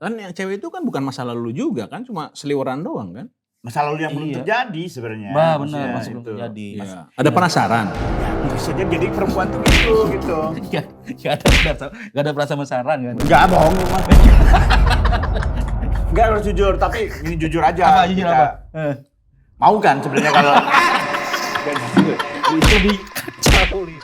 Kan yang cewek itu kan bukan masa lalu juga kan, cuma seliweran doang kan? Masa lalu yang belum terjadi sebenarnya. Benar, Maksudnya masih belum itu. terjadi. Iya. Ada penasaran? Maksudnya jadi perempuan tuh gitu. Gak ada perasaan penasaran kan? Enggak bohong lu mah. Enggak harus jujur, tapi ini jujur aja. Apa jujur Kita apa? Mau kan sebenarnya kalau Itu lebih kacau nih.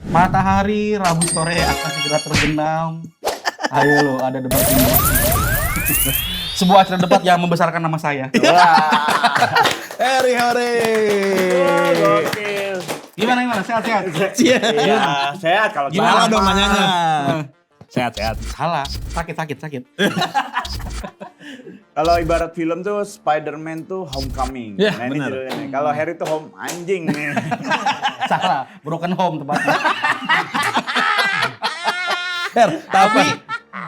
Matahari Rabu sore akan segera terbenam. Ayo lo, ada debat ini. Sebuah acara debat yang membesarkan nama saya. Heri. gokil. Gimana? Sehat-sehat? Iya, sehat kalau Gimana dong sama. nanyanya? Sehat. Salah, sakit. Kalau ibarat film tuh Spider-Man tuh Homecoming. Ya, Nah ini benar. judulnya nih. Kalau Harry tuh Home anjing nih. Salah, broken home tepatnya. Tapi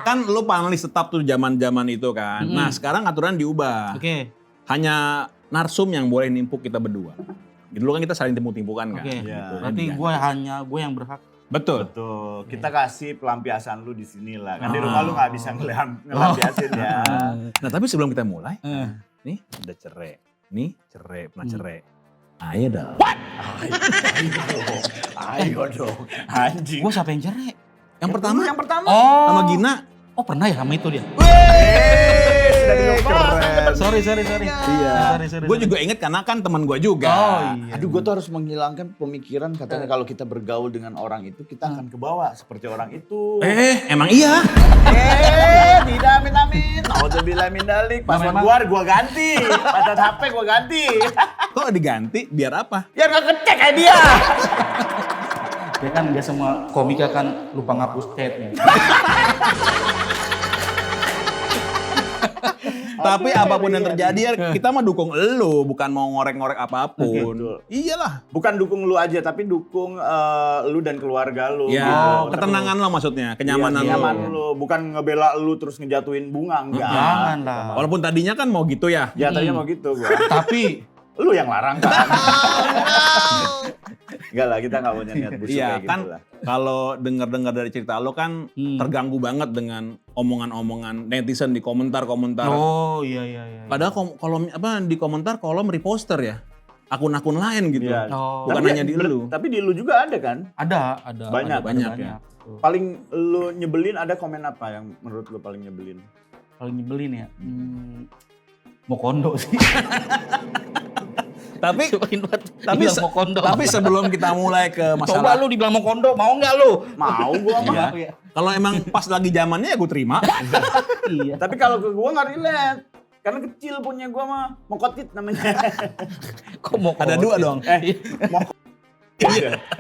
kan lu panelis tetap tuh zaman-zaman itu kan. Nah sekarang aturan diubah. Oke. Hanya narsum yang boleh nimpuk kita berdua. Dulu kan kita saling timpuk-timpukan kan. Oke. Iya. Berarti gue yang berhak. Betul. Tuh, kita kasih pelampiasan lu di sini lah. Kan di rumah lu nggak bisa ngelampiasin ya. Nah tapi sebelum kita mulai, nih udah cerai. Nih cerai, pernah cerai. Ayo dong. Ayo dong, anjing. Gue siapa yang cerai? Yang pertama Oh. sama Gina. Oh pernah ya sama itu dia? Sudah dilupakan. Sorry. Iya. Sorry. Gue juga inget karena kan teman gue juga. Oh iya. Aduh, gue tuh harus menghilangkan pemikiran katanya kalau kita bergaul dengan orang itu kita akan kebawa seperti orang itu. Emang iya. Tidak amin. Nauzubillah min dalik. Password gua ganti. Password HP gua ganti. Kok diganti? Biar apa? Biar nggak ngecek kayak dia. Ya kan dia semua komika kan lupa ngapus chatnya. Tapi apapun yang terjadi, kita mah dukung elu, bukan mau ngorek-ngorek apapun. Betul. Iyalah. Bukan dukung lu aja, tapi dukung lu dan keluarga lu. Ya, gitu. ketenangan lo maksudnya, kenyamanan Iya, lo. nyaman lu. Bukan ngebela lu terus ngejatuhin bunga, enggak. Jangan lah. Walaupun tadinya kan mau gitu ya. Ya tadinya mau gitu gua. Tapi Lu yang larang kan. Enggak lah, kita nggak punya niat busuk Iya kayak kan, gitu lah. kalau dengar-dengar dari cerita lo kan terganggu banget dengan omongan-omongan netizen di komentar-komentar. oh iya. Padahal kolom apa di komentar kolom reposter ya, akun-akun lain gitu. Iya. Oh. Bukan Tapi hanya di lu. Tapi di lu juga ada kan? Ada. Banyak ya. Tuh. Paling lu nyebelin ada komen apa yang menurut lu paling nyebelin? Kalau nyebelin ya, mau kondo sih. Tapi mau kondo. tapi sebelum kita mulai ke Coba masalah, lu dibilang mau kondo, mau nggak lu? Mau gua mah. Iya. kalau emang pas lagi zamannya ya gue terima. Iya. Tapi kalau ke gua nggak relate. Karena kecil punya gua mah mokotit namanya. Kok mau Ada dua dong.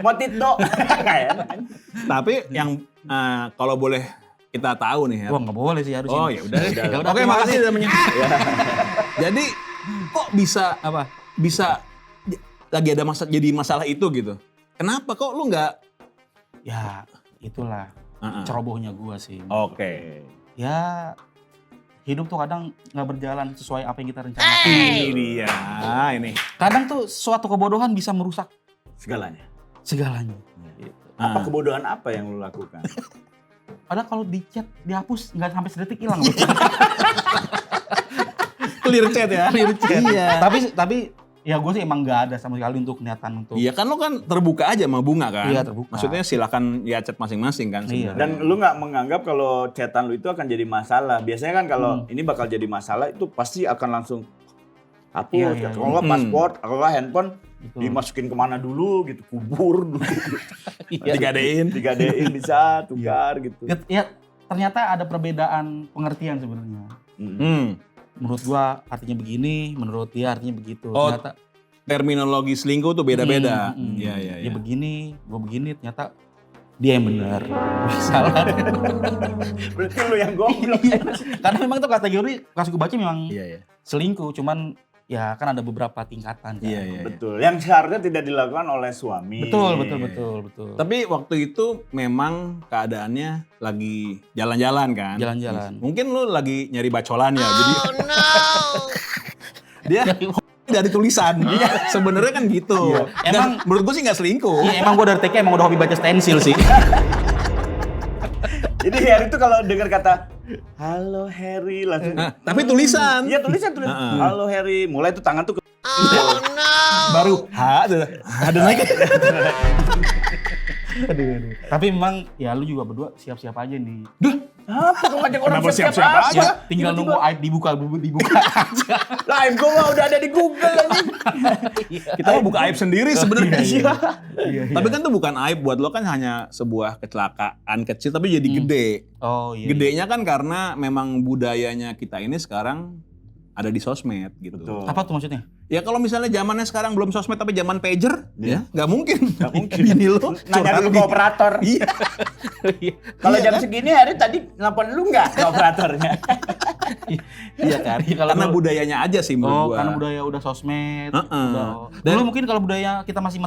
Motito. Tapi yang kalau boleh kita tahu nih ya. Wah nggak boleh sih harusnya. Oh ya udah. Ya udah, Oke, terima makasih kasih. udah menyentuh. Jadi kok bisa lagi ada jadi masalah itu gitu? Kenapa kok lu nggak? Ya itulah cerobohnya gua sih. Oke. Ya hidup tuh kadang nggak berjalan sesuai apa yang kita rencanakan. Ini dia. Ini. Kadang tuh suatu kebodohan bisa merusak Segalanya. segalanya. Apa kebodohan apa yang lu lakukan? Padahal kalau di chat dihapus nggak sampai sedetik hilang. Clear chat ya. Iya. Tapi ya gue sih emang nggak ada sama sekali untuk niatan untuk. Iya kan lo kan terbuka aja sama Bunga kan? Iya, terbuka. Maksudnya silakan ya chat masing-masing kan Iya. sebenarnya. Dan lu nggak menganggap kalau chatan lu itu akan jadi masalah. Biasanya kan kalau ini bakal jadi masalah itu pasti akan langsung hapus. Iya. Kalau nggak paspor, kalau nggak handphone Betul. dimasukin kemana dulu gitu, kubur dulu. Iya. Digadein bisa, tukar gitu. Ya ternyata ada perbedaan pengertian sebenarnya. Menurut gua artinya begini, menurut dia artinya begitu. Oh, Ternyata terminologi selingkuh tuh beda-beda. Iya, iya, dia iya. begini, gua begini, ternyata dia yang benar. Gua salah. Berarti lu yang goblok. Karena memang itu kategori pas gua baca memang Iya, iya. selingkuh, cuman ya kan ada beberapa tingkatan kan. Iya, iya. Betul. Yang seharusnya tidak dilakukan oleh suami. Betul. Tapi waktu itu memang keadaannya lagi jalan-jalan kan? Jalan-jalan. Mungkin lu lagi nyari bacolan ya, jadi Dia dari tulisan. Sebenarnya kan gitu. Emang menurut gue sih nggak selingkuh. Iya, emang gue dari TK emang udah hobi baca stensil sih. Jadi Harry itu kalau dengar kata halo Harry langsung. Tapi tulisan. Iya tulisan. Halo Harry. Mulai itu tangan tuh Baru ada naik. Tapi memang ya lu juga berdua siap-siap aja nih. apa kok ngajak orang Kenapa siap-siap siap-siap aja? Ya, tinggal nunggu aib dibuka aja. Lah aib gue mah udah ada di Google anjing. Kita mau buka aib sendiri sebenarnya. Iya. Tapi kan itu bukan aib buat lo, kan hanya sebuah kecelakaan kecil tapi jadi gede. Oh iya. Gedenya kan karena memang budayanya kita ini sekarang ada di sosmed gitu. Betul. Apa tuh maksudnya? Ya kalau misalnya zamannya sekarang belum sosmed tapi zaman pager, ya nggak mungkin. Nggak mungkin. Bini lo Nanya dulu ke operator. Iya. Kalau Iya jam kan? segini Harry tadi nelfon lu nggak ke operatornya? Iya kan? Kalau Karena dulu- budayanya aja sih menurut Oh, gua. karena budaya udah sosmed. Heeh. Udah. Dan- Dulu mungkin kalau budaya kita masih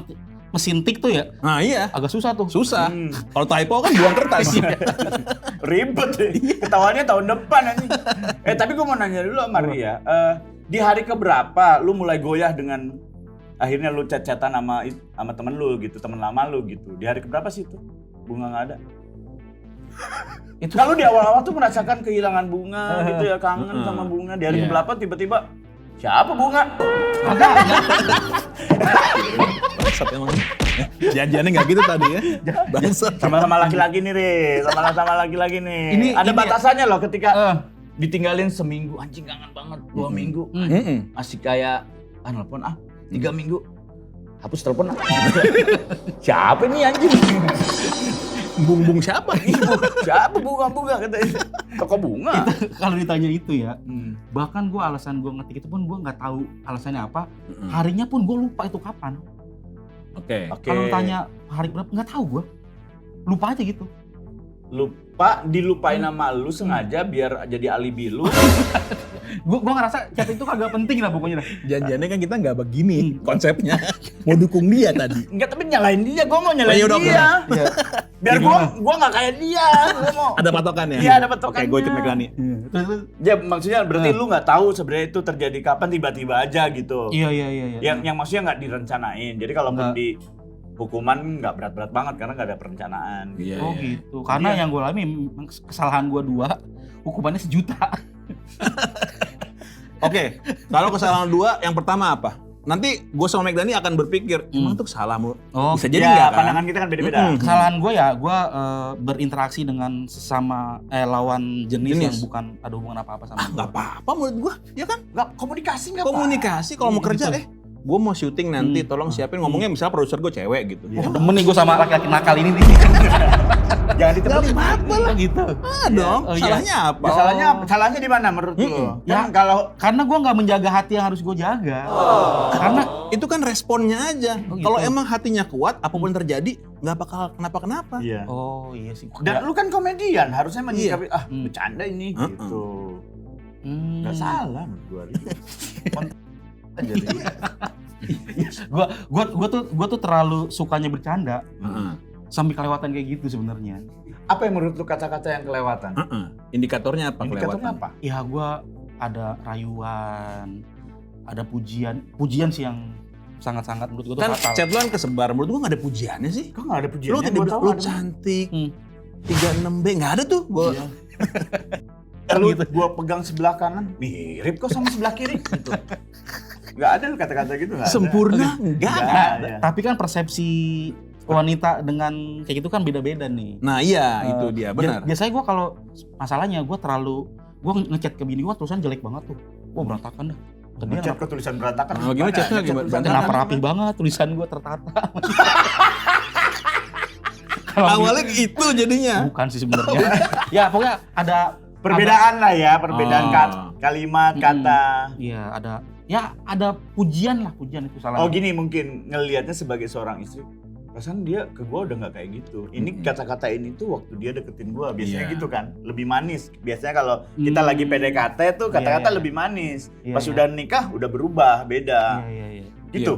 mesin tik tuh ya Nah iya, agak susah tuh. susah. Kalau typo kan buang kertas. Ribet deh. Ketahuannya tahun depan anjing. Tapi gue mau nanya dulu sama Ria. Di hari keberapa lu mulai goyah dengan akhirnya lu chat-chatan sama temen lu gitu, temen lama lu gitu. Di hari keberapa sih itu? Bunga nggak ada. Itu Kalau di awal-awal tuh merasakan kehilangan bunga gitu ya, kangen sama bunga. Di hari Iya. keberapa tiba-tiba siapa bunga? Bangsat emang. Janjiannya nggak gitu tadi ya. Bangsat. Sama-sama laki-laki nih, Re. Sama-sama laki-laki nih. Ini- ada ini- batasannya loh ketika Eh. ditinggalin seminggu, anjing kangen banget. 2 minggu, Mm-mm. asik kayak nelpon 3 minggu. Hapus telepon Siapa nih anjing? Bung siapa? Siapa bunga katanya. Toko bunga. kalau ditanya itu ya, Hmm. bahkan gue alasan gue ngetik itu pun gue nggak tahu alasannya apa. Harinya pun gue lupa itu kapan. Oke. Oke. Kalau tanya hari berapa nggak tahu gue. Lupa aja gitu. Lupa, dilupain nama lu sengaja biar jadi alibi lu. Gue ngerasa chat itu kagak penting lah pokoknya. Janjiannya kan kita nggak begini konsepnya. Mau dukung dia tadi. Enggak, tapi nyalain dia. Gua mau nyalain Oh, ya udah, dia. Iya. Biar gua enggak kayak dia. Gua mau. Ada patokannya? Iya, ada patokannya. Oke, gue ikut Meglani. Terus Ya maksudnya berarti lu nggak tahu sebenarnya itu terjadi kapan, tiba-tiba aja gitu. iya. Yang maksudnya nggak direncanain. Jadi kalaupun Nggak. di hukuman nggak berat-berat banget karena nggak ada perencanaan. Iya. Oh gitu. Karena Iya. yang gue alami kesalahan gue 2, hukumannya 1 juta. Oke, kalau kesalahan 2, yang pertama apa? Nanti gue sama Meglani akan berpikir, emang tuh kesalahanmu? Oh, Bisa jadi Ya, nggak kan? pandangan kita kan beda-beda. Mm-mm. Kesalahan gue ya, gue berinteraksi dengan sesama lawan jenis Jenis. yang bukan ada hubungan apa-apa sama gue. Nggak apa-apa menurut gue, ya kan? Nggak, komunikasi nggak Komunikasi kalau mau kerja gue mau syuting nanti, tolong siapin ngomongnya misalnya produser gue cewek gitu. Oh, demen nih gue sama laki-laki nakal ini nih. Jangan ditemenin. apa lah. gitu. Ah dong, Oh, iya. salahnya apa? Salahnya di mana menurut lu? Ya. Kan kalau Karena gue nggak menjaga hati yang harus gue jaga. Karena Itu kan responnya aja. Oh, gitu. Kalau emang hatinya kuat, apapun yang terjadi, nggak bakal kenapa-kenapa. iya. oh iya sih. Dan lu kan komedian, harusnya menyikapi Hmm. bercanda ini Heeh. gitu. Hmm. Nggak salah menurut gua. Jadi Gue tuh terlalu sukanya bercanda Heeh. sampai kelewatan kayak gitu sebenarnya. apa yang menurut lu kata-kata yang kelewatan? Heeh. Indikatornya apa? Indikatornya kelewatan? apa? Ya gue ada rayuan, ada pujian sih yang sangat-sangat menurut gue tuh Kan fatal. chat lu kan kesebar, menurut gua nggak ada pujiannya sih. Kok nggak ada Lu pujiannya? tadi Gua bilang, tahu lu ada. cantik, Hmm. 36B, nggak ada tuh. Gua Lu gua pegang sebelah kanan, mirip kok sama sebelah kiri gitu. Nggak ada lu kata-kata gitu nggak ada. sempurna, nggak ada. Nggak ada. Tapi kan persepsi wanita dengan kayak gitu kan beda-beda nih. Nah iya, Eh, itu dia, benar. Biasanya gue kalau masalahnya gue ngechat ke bini gue tulisan jelek banget tuh. Wah berantakan dah. Ke dia Ngechat ke tulisan berantakan. Oh, gimana chatnya? Ngechat Gimana? tulisan kenapa berantakan. rapi banget tulisan gue tertata. Awalnya itu jadinya. Bukan sih sebenarnya. Ya pokoknya ada Perbedaan lah ya, perbedaan Oh. kalimat, kata. Iya ada pujian itu salah. Oh gini mungkin ngelihatnya sebagai seorang istri, perasaan dia ke gua udah nggak kayak gitu. Ini kata-kata ini tuh waktu dia deketin gua biasanya Iya. gitu kan, lebih manis. Biasanya kalau kita lagi PDKT tuh kata-kata Iya. lebih manis. Iya, Pas iya. udah nikah udah berubah, beda. Iya. Gitu.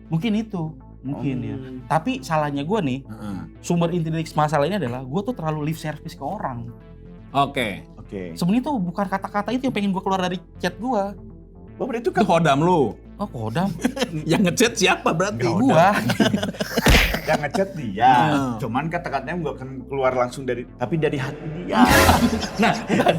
Mungkin itu. Mungkin ya. Oh. Tapi salahnya gue nih, Heeh. sumber inti dari masalah ini adalah gue tuh terlalu lip service ke orang. Oke. Oke. Sebenarnya tuh bukan kata-kata itu yang pengen gue keluar dari chat gue. Oh berarti itu Itu kan hodam lu. Oh Kodam. Yang ngechat siapa berarti? Gua. Yang ngechat dia. Cuman kata-katanya nggak akan keluar langsung tapi dari hati dia. Nah, bukan.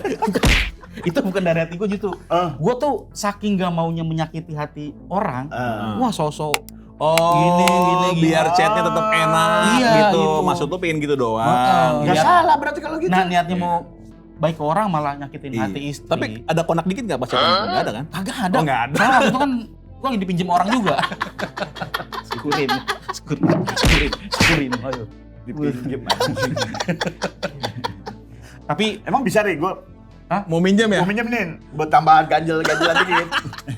Itu bukan dari hati gue justru. Gue tuh saking gak maunya menyakiti hati orang. Wah sosok. Oh, Gini. biar chatnya tetap enak Iya, gitu. gitu. Maksud lu pengen gitu doang. Nggak Iya. salah berarti kalau gitu. Nah niatnya mau baik ke orang malah nyakitin Iya. hati istri. Tapi ada konak dikit nggak pas chatnya? Nggak ada kan? kagak ada. Oh, nggak ada. Nah, itu kan gue lagi dipinjem orang juga. Syukurin. Ayo. Dipinjem anjing. Tapi Emang bisa nih gue Mau minjem ya? mau minjem nih buat tambahan ganjel-ganjelan dikit.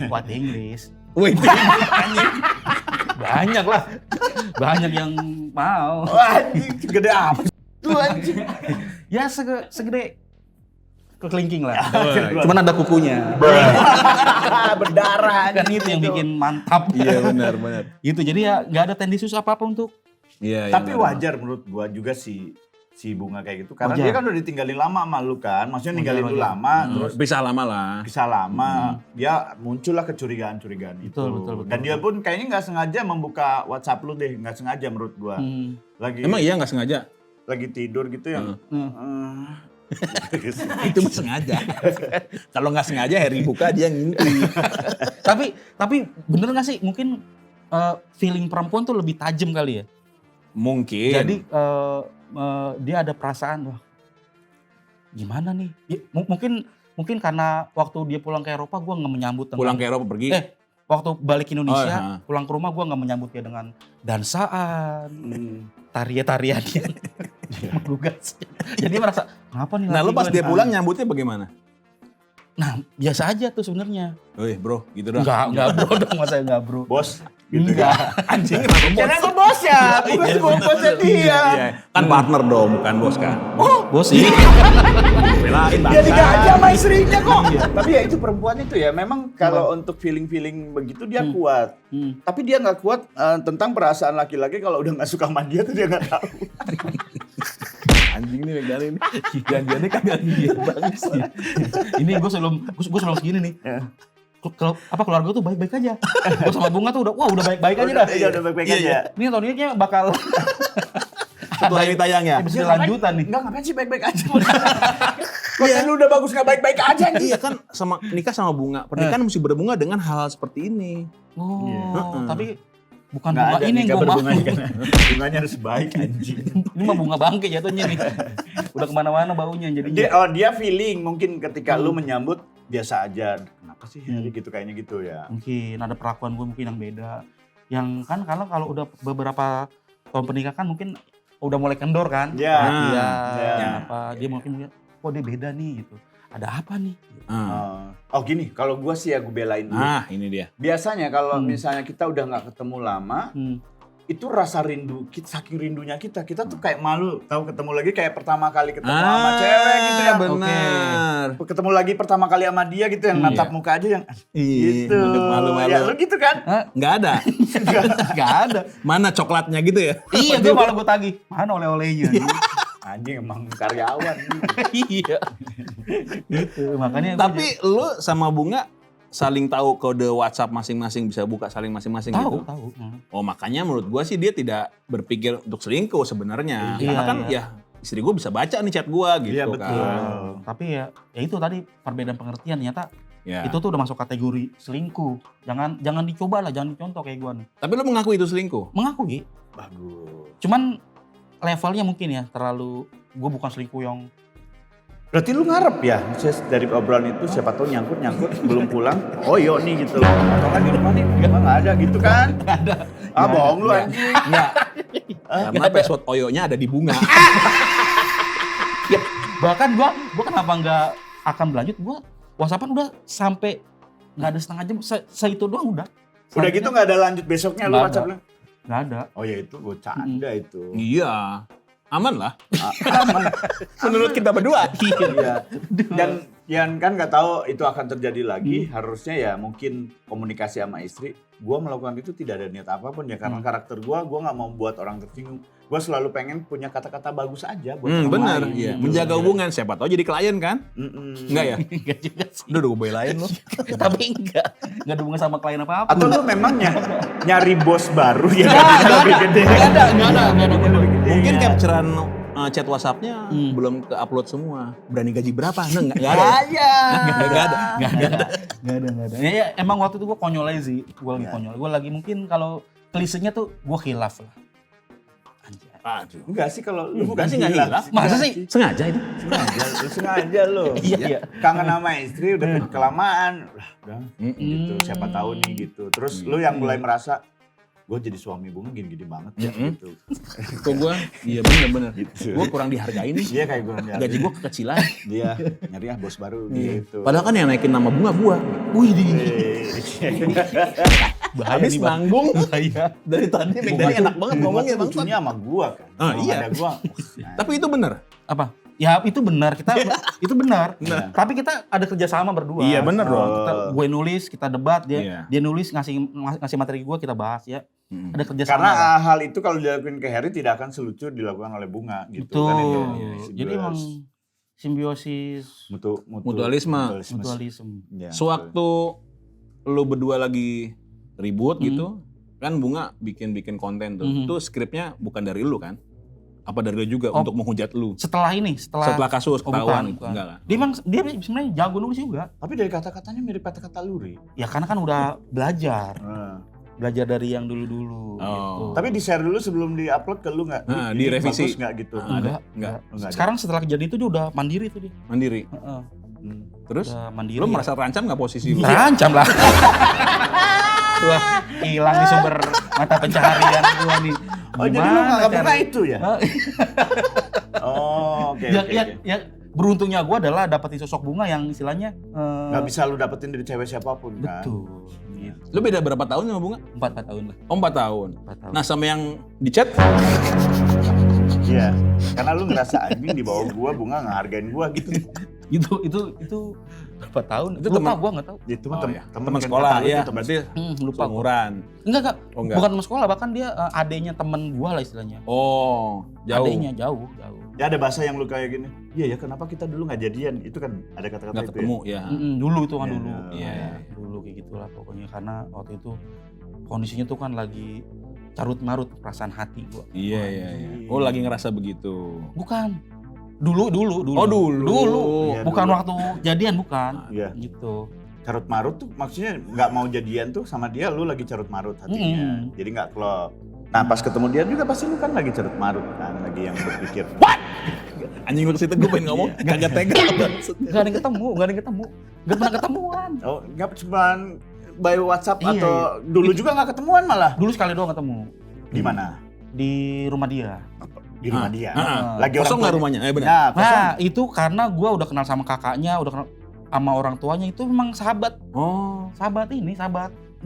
buat Inggris. Wait, Banyak lah. Banyak yang mau. Wah, anjing gede apa? Tuh anjing. Ya segede kekelingking lah. Oh, Cuman ada kukunya. Berdarah Kan itu yang bikin mantap. iya benar. Gitu. Jadi ya nggak ada tendensius apa-apa untuk. Iya. Tapi wajar menurut gua juga si Bunga kayak gitu. Karena Wajar. dia kan udah ditinggalin lama sama lu kan. Maksudnya ninggalin lu Wajar. lama, terus Bisa lama lah. bisa lama. Dia muncullah kecurigaan-curigaan itu. Betul. Dan dia pun kayaknya nggak sengaja membuka WhatsApp lu deh. Nggak sengaja menurut gua. Emang iya nggak sengaja? Lagi tidur gitu ya. Itu mah sengaja. Kalau nggak sengaja Harry buka dia ngintip. tapi bener nggak sih mungkin feeling perempuan tuh lebih tajam kali ya. Mungkin. Jadi dia ada perasaan wah gimana nih? Ya, mungkin karena waktu dia pulang ke Eropa gue nggak menyambut dengan pulang ke Eropa pergi. waktu balik Indonesia Oh, iya. pulang ke rumah gue nggak menyambut dia dengan dansaan tariannya menggugah. Jadi merasa kenapa nih? Nah laki lu pas gua dia nih?" pulang nyambutnya bagaimana? Nah biasa aja tuh sebenarnya. Wih bro, gitu dong. Enggak bro dong masa enggak bro. Bos, gitu Enggak. kan. Anjing kenapa bos? Karena gue bos ya, bukan bosnya dia. Iya. Kan partner dong, bukan bos kan. Bos sih. Belain Dia bangsa. digaji sama istrinya kok. Tapi ya itu perempuan itu ya, memang kalau untuk feeling-feeling begitu dia kuat. Tapi dia nggak kuat tentang perasaan laki-laki kalau udah nggak suka sama dia tuh dia nggak tahu. Anjing nih megalin. Janjiannya kagak dia banget sih. Ini gue sebelum segini nih. Kalau keluarga tuh baik-baik aja. Gue sama Bunga tuh udah baik-baik aja dah. Iya udah baik-baik aja. Ini tahun ini kayaknya bakal Setelah ini tayang ya. bisa lanjutan nih. Enggak ngapain sih baik-baik aja. Konten lu udah bagus nggak baik-baik aja anjing. Iya kan sama nikah sama bunga. Pernikahan mesti berbunga dengan hal seperti ini. Oh, tapi bukan Nggak bunga ada ini yang nikah gue mau. berbunga kan. Bunganya harus baik anjing. Ini mah bunga bangke jatuhnya nih. Udah kemana-mana baunya jadi. Dia feeling mungkin ketika lu menyambut biasa aja. Kenapa sih Harry gitu kayaknya gitu ya. Mungkin ada perlakuan gue mungkin yang beda. Yang kan kalau udah beberapa tahun pernikahan mungkin udah mulai kendor kan. Iya. Perhatian, Iya. apa dia mungkin kok dia beda nih gitu. Ada apa nih? Oh gini, kalau gua sih ya gue belain dulu. Nah ini dia. Biasanya kalau misalnya kita udah nggak ketemu lama, itu rasa rindu, saking rindunya kita tuh kayak malu tahu ketemu lagi kayak pertama kali ketemu sama cewek gitu ya. Benar. Ketemu lagi pertama kali sama dia gitu yang natap muka aja yang gitu. Malu-malu. Ya lu gitu kan? Nggak ada. Gak ada. Mana coklatnya gitu ya? Iya, gue malah gue tagih. Mana oleh-olehnya? Anjing emang karyawan. Iya. Gitu, makanya. Tapi lu sama Bunga saling tahu kode WhatsApp masing-masing, bisa buka saling masing-masing gitu? Tahu. Oh makanya menurut gua sih dia tidak berpikir untuk selingkuh sebenarnya. Iya, Karena kan iya. ya istri gua bisa baca nih chat gua gitu Iya, betul. kan. Tapi ya itu tadi perbedaan pengertian ternyata Ya. itu tuh udah masuk kategori selingkuh. Jangan dicoba lah, jangan dicontoh kayak gua nih. Tapi lu mengaku itu selingkuh? Mengakui. Bagus. Cuman levelnya mungkin ya terlalu gue bukan selingkuh yang Berarti lu ngarep ya, dari obrolan itu siapa tahu nyangkut belum pulang. Oh iya nih gitu loh. Atau kan di rumah nih, nggak ada gitu kan? nggak ada. Ah bohong lu anjing. Enggak. Karena password Oyonya ada di Bunga. Bahkan gua kenapa nggak akan berlanjut? Gua WhatsAppan udah sampai nggak ada setengah jam, itu doang udah. Udah gitu nggak ada lanjut besoknya lu Nggak WhatsApp ada. lu? Nggak ada. Oh ya itu gue canda itu. Iya. Aman lah. Aman. Menurut kita berdua. Iya. Dan Kian kan nggak tahu itu akan terjadi lagi. Harusnya ya mungkin komunikasi sama istri. Gua melakukan itu tidak ada niat apapun ya karena karakter gua nggak mau buat orang tersinggung. Gua selalu pengen punya kata-kata bagus aja buat orang Bener, lain. iya. Gitu. Menjaga hubungan, siapa tahu jadi klien kan? Enggak ya? Enggak juga sih. Udah gue belain lo. Tapi enggak ada hubungan sama klien apa-apa. Atau lu memang nyari bos baru ya gajinya lebih gede. Nggak ada. Mungkin Iya. capturean chat WhatsApp-nya belum ke-upload semua. Berani gaji berapa? Nah, nggak ada. Nggak ada. Enggak ada. Ya, emang waktu itu gue konyol aja sih. Gue lagi konyol. Gue lagi mungkin kalau klisenya tuh gue khilaf lah. Anjay. Aduh. Enggak sih kalau lu bukan sih nggak hilaf. Masa sih? Sengaja itu. Sengaja lu. Iya. Kangen sama istri udah kelamaan. Lah, udah gitu. Siapa tahu nih gitu. Terus lu yang mulai merasa gue jadi suami bunga gini-gini banget ya gitu. Kok gue, iya bener. Gitu. Gue kurang dihargai nih. Dia kayak gue Gaji gue kekecilan. dia nyari bos baru gitu. Padahal kan yang naikin nama bunga gua. Wih, Bahaya habis nih, Bang. nanggung. Bahaya. Dari tadi Megani enak banget ngomongnya bang. Lucunya sama gua kan. Ah, Kalau iya. ada gua. Tapi itu bener. Apa? Ya itu benar, itu benar. Tapi kita ada kerjasama berdua. Iya, benar dong. Gue nulis, kita debat, Iya. dia nulis ngasih materi gue, kita bahas ya. Ada kerjasama. Karena lah. hal itu kalau dilakuin ke Harry tidak akan selucu dilakukan oleh bunga gitu Betul. kan itu. Jadi emang simbiosis, mutualisme. Ya, Sewaktu lu berdua lagi ribut gitu, kan bunga bikin konten tuh. Itu skripnya bukan dari lu kan? Apa dari lu juga untuk menghujat lu? Setelah Kasus ketahuan. bukan. Enggak kan? Dia sebenarnya jago nulis juga. Tapi dari kata-katanya mirip kata-kata Luri. Ya karena kan udah belajar dari yang dulu-dulu. Oh. Gitu. Tapi di-share dulu sebelum di-upload ke lu nggak? Nah, Ini direvisi. bagus nggak gitu? Enggak. Enggak. Sekarang setelah kejadian itu dia udah mandiri tuh dia. Mandiri. Heeh. Terus Udah mandiri. lu merasa terancam nggak posisi lu? Terancam lah. Wah, hilang nih sumber mata pencaharian gua nih. Oh, jadi lu nggak pernah itu ya? Hah? Oh, oke. Ya, beruntungnya gua adalah dapetin sosok bunga yang istilahnya Nggak bisa lu dapetin dari cewek siapapun kan? betul. Gitu. Lu beda berapa tahun sama bunga? 4 tahun lah. Oh 4 tahun. 4 tahun. Nah sama yang di chat? Iya. Karena lu ngerasa anjing di bawah gua bunga ngehargain gua gitu. itu berapa tahun? Itu Lupa teman- gua enggak tahu. Itu Oh, temen iya. temen Teman kan sekolah kata lu ya. itu temen Berarti Lupa gua. seumuran. Enggak. Oh, enggak. Bukan teman sekolah, bahkan dia adenya temen gua lah istilahnya. Oh jauh. Adenya jauh. Ya ada bahasa yang lu kayak gini. Iya ya kenapa kita dulu nggak jadian? Itu kan ada kata-kata Nggak itu ketemu ya. ya. Dulu itu kan Iya, dulu. iya. Dulu kayak gitulah pokoknya karena waktu itu kondisinya tuh kan lagi carut-marut perasaan hati gua. Iya. Oh lagi ngerasa begitu. Bukan. Dulu. Oh dulu. Iya, Bukan dulu. waktu jadian bukan. Iya. Gitu. Carut marut tuh maksudnya nggak mau jadian tuh sama dia lu lagi carut marut hatinya. Jadi nggak klop. Nah pas ketemu dia juga pasti lu kan lagi carut marut kan, lagi yang berpikir. Anjing lu kesitu gue pengen ngomong kagak tega. Gak ada yang ketemu. Gak pernah ketemuan. Oh nggak cuman by WhatsApp Iya, atau dulu juga nggak ketemuan malah. Dulu sekali doang ketemu. Di mana? Di rumah dia. Di rumah dia. Ah. Lagi Kosong nggak tuanya. rumahnya? Benar. Nah, kosong. Nah itu karena gue udah kenal sama kakaknya, udah kenal sama orang tuanya, itu memang sahabat. Oh. Sahabat. Ini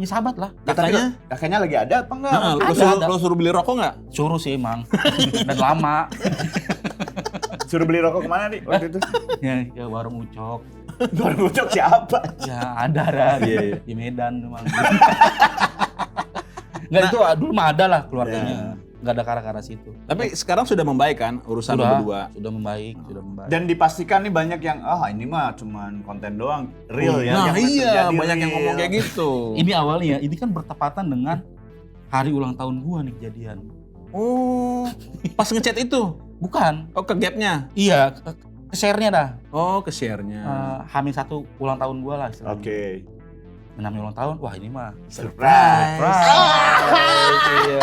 sahabat lah. Ya, tapi Kakaknya? kakaknya lagi ada apa enggak? Nah, Ada. lo suruh beli rokok nggak? Suruh sih emang. Dan lama. Suruh beli rokok kemana nih waktu itu? Ya warung Ucok. Baru ucap siapa? Ya ada Iya. di Medan memang. Enggak itu dulu mah ada lah keluarganya. Enggak ada kara-kara situ. Tapi sekarang sudah membaik kan urusan lo berdua. Sudah membaik. Dan dipastikan nih banyak yang ini mah cuman konten doang, real ya. Nah yang iya terjadi banyak yang real. ngomong kayak gitu. Ini awalnya, ini kan bertepatan dengan hari ulang tahun gua nih kejadian. Oh pas ngechat itu? Bukan. Oh ke gapnya? Iya, ke share-nya dah. Oh ke share-nya. Hamin 1 ulang tahun gua lah istilahnya. Oke. Namanya ulang tahun, wah ini mah Surprise. Iya.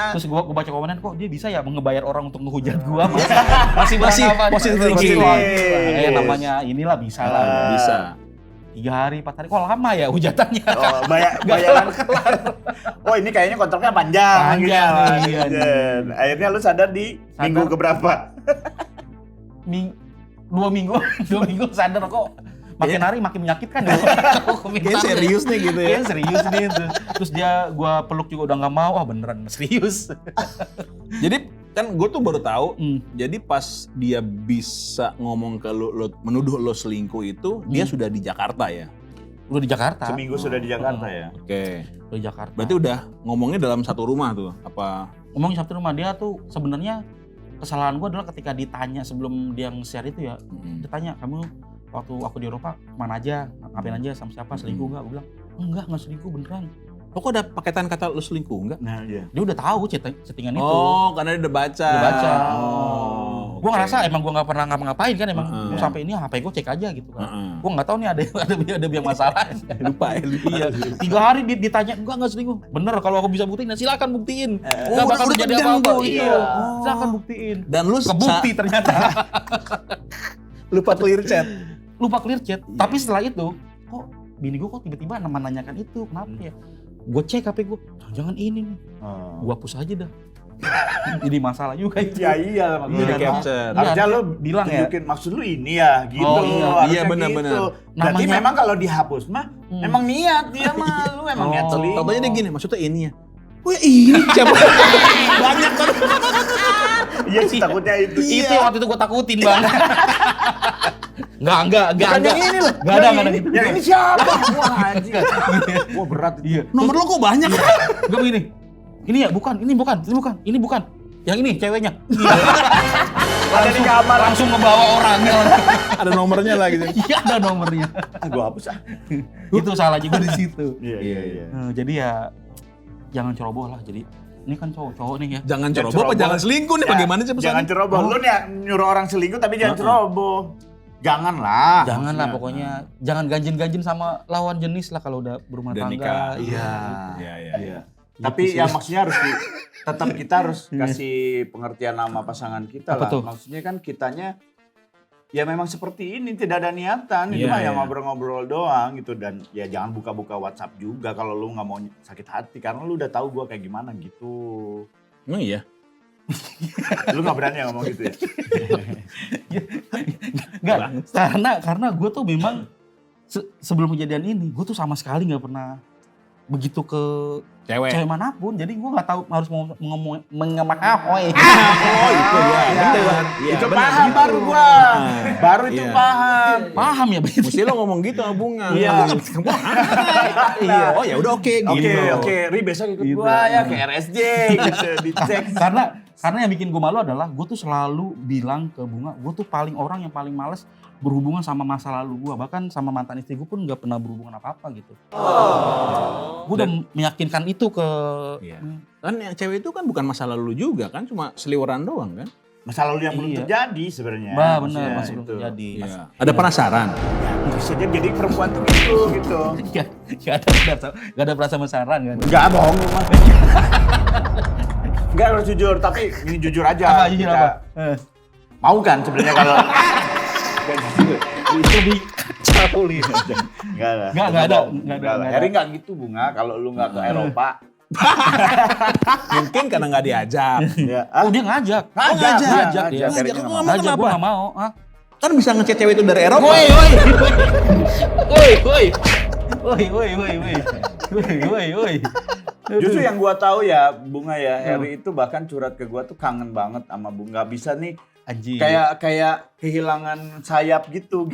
Terus gua baca komenan, kok dia bisa ya ngebayar orang untuk ngehujat gua. Masih positive thinking. Namanya inilah bisa lah. Bisa. 3 hari, 4 hari, kok lama ya hujatannya? Oh, bayaran. Oh, ini kayaknya kontraknya panjang. Panjang, gitu. iya. Dan akhirnya lu sadar di minggu keberapa? 2 minggu sadar kok. Makin hari makin menyakitkan ya. Kayaknya serius nih gitu ya. Kayaknya serius nih. Terus gua peluk juga udah nggak mau. Wah beneran serius. Jadi kan gue tuh baru tahu. Jadi pas dia bisa ngomong ke lu menuduh lo selingkuh itu, dia sudah di Jakarta ya? Udah di Jakarta. Seminggu sudah di Jakarta ya? Oke. Udah di Jakarta. Berarti udah ngomongnya dalam satu rumah tuh? Apa? Ngomongin satu rumah, dia tuh sebenarnya kesalahan gue adalah ketika ditanya sebelum dia nge-share itu ya, dia tanya, kamu waktu aku di Eropa kemana aja, ngapain aja, sama siapa, selingkuh nggak? Gue bilang, enggak selingkuh beneran. Lo kok ada paketan kata lo selingkuh enggak? Nah iya. Dia udah tahu settingan itu. Oh, karena dia udah baca. Udah baca. Oh, Gue ngerasa emang gue nggak pernah ngapa-ngapain kan, emang Heeh. sampai ini HP gue cek aja gitu kan. Heeh. Gue nggak tahu nih ada yang masalah. Lupa ya. Iya. 3 hari ditanya enggak selingkuh. Bener, kalau aku bisa buktiin, silakan buktiin. Enggak bakal udah terjadi tegang apa-apa. tuh, Iya. iya. Silakan buktiin. Dan lu Kebukti ternyata. lupa clear chat. Lupa clear chat. Tapi setelah itu, kok bini gue kok tiba-tiba menanyakan itu, kenapa ya? Gue cek HP gue, jangan ini nih. Gue hapus aja dah. Jadi masalah juga itu. Iya, Di maksudnya. capture. Harusnya lo bilang ya. tunjukin maksud lu ini ya, gitu. Oh, iya. Harusnya Iya, benar-benar. gitu. Berarti Namanya- memang kalau dihapus mah, memang niat dia mah, lu memang niat Oh. selingkuh. Contohnya dia gini, maksudnya ini ya. Wah ini siapa? Banyak kan. Iya sih takutnya itu. Itu yang waktu itu gue takutin bang. Enggak. Bukan yang ini loh. Enggak ada Yang gitu. Yang ini siapa? Wah anjing. Wah berat itu. Iya. Nomor lo kok banyak? Gue begini. Ini ya, bukan. Ini bukan. Yang ini ceweknya. Ada di kamar. Langsung ngebawa orangnya. Ada nomornya lah gitu. Iya ada nomornya. Gua hapus ah. Itu salah juga di situ. Iya. Jadi ya jangan ceroboh lah. Jadi ini kan cowok-cowok nih ya. Jangan Jangan ceroboh apa ceroboh. jangan selingkuh nih? Bagaimana sih pesannya? Jangan ceroboh. Lu nih nyuruh orang selingkuh tapi jangan ceroboh. Janganlah. Janganlah maksudnya. pokoknya jangan ganjin-ganjin sama lawan jenis lah kalau udah berumah Udah tangga. nikah. Iya. Iya. Tapi Gitu ya sih. maksudnya harus tetap kita harus kasih pengertian sama pasangan kita Apa lah. tuh? Maksudnya kan kitanya ya memang seperti ini, tidak ada niatan. Itu Iya, mah ya iya. ngobrol-ngobrol doang gitu. Dan ya jangan buka-buka WhatsApp juga kalau lu nggak mau sakit hati. Karena lu udah tahu gua kayak gimana gitu. Emang iya? Lu nggak berani ngomong gitu ya? Enggak, karena gue tuh memang sebelum kejadian ini gue tuh sama sekali nggak pernah begitu ke Cewek. cewek manapun. Jadi gue nggak tahu harus mengemahoi. Oh itu dia. Bener. Iya, Itu bener. paham Gitu. baru gua. Baru itu Iya. paham. Paham ya begitu. Mesti lo ngomong gitu sama Bunga. Iya. Iya. Oh ya udah oke gitu. Oke, Ri besok ikut Gitu. gua ya ke RSJ gitu, dicek. Karena yang bikin gue malu adalah gue tuh selalu bilang ke Bunga, gue tuh orang yang paling males berhubungan sama masa lalu gue. Bahkan sama mantan istri gue pun gak pernah berhubungan apa-apa gitu. Gue udah meyakinkan itu ke... Iya. Kan yang cewek itu kan bukan masa lalu juga kan, cuma seliweran doang kan? Masa lalu yang belum Iya. terjadi sebenarnya. Bah bener, Maksudnya masih belum itu. terjadi. Iya. Ada penasaran? Bisa jadi perempuan tuh gitu. Gak ada perasaan penasaran kan? Enggak bohong lu mah. Enggak harus jujur, tapi ini jujur aja. Apa jujur Kita apa? Mau kan sebenarnya kalau Itu lebih kacau nih. enggak lah. Enggak ada. Harry enggak gitu Bunga kalau lu enggak ke Eropa. Mungkin karena nggak diajak. Ya. Oh dia ngajak. Ngajak dia. Ngajak dia. Harry nggak mau. Ngajak gue gak mau. Hah? Kan bisa ngechat cewek itu dari Eropa. Woi. Justru yang gua tahu ya Bunga ya, Harry itu bahkan curhat ke gua tuh kangen banget sama Bunga. Nggak bisa nih Anjing. kayak kehilangan sayap gitu.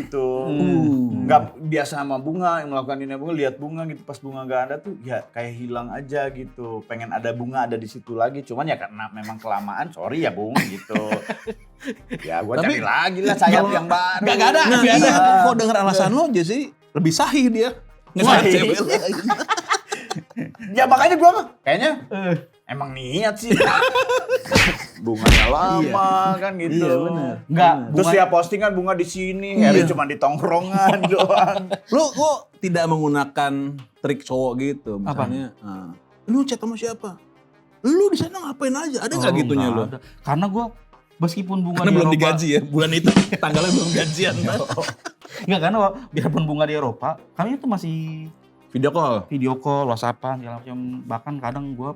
Nggak biasa sama Bunga yang melakukan ini Bunga, lihat Bunga gitu pas Bunga nggak ada tuh ya kayak hilang aja gitu. Pengen ada Bunga ada di situ lagi. Cuman ya karena memang kelamaan, sorry ya Bung gitu. Ya gua Tapi- cari lagi lah sayap yang baru. Nggak ada. Nah Nggak iya, ada. kok denger alasan lo jadi lebih sahih dia. Wah, Nge-chat cewek lo. Ya makanya gua mah kayaknya emang niat sih. Bunganya lama kan gitu. Iya, bener. Enggak. Terus dia postingan Bunga di sini, Harry cuma di tongkrongan doang. Lo kok tidak menggunakan trik cowok gitu? Misalnya, lu chat sama siapa? Lu di sana ngapain aja? Ada nggak gitunya lo? Karena gue meskipun Bunga Karena di belum Eropa, digaji ya, bulan itu tanggalnya belum gajian. Enggak, karena biarpun Bunga di Eropa, kami itu masih Video call. video call, WhatsAppan segala macam. Bahkan kadang gue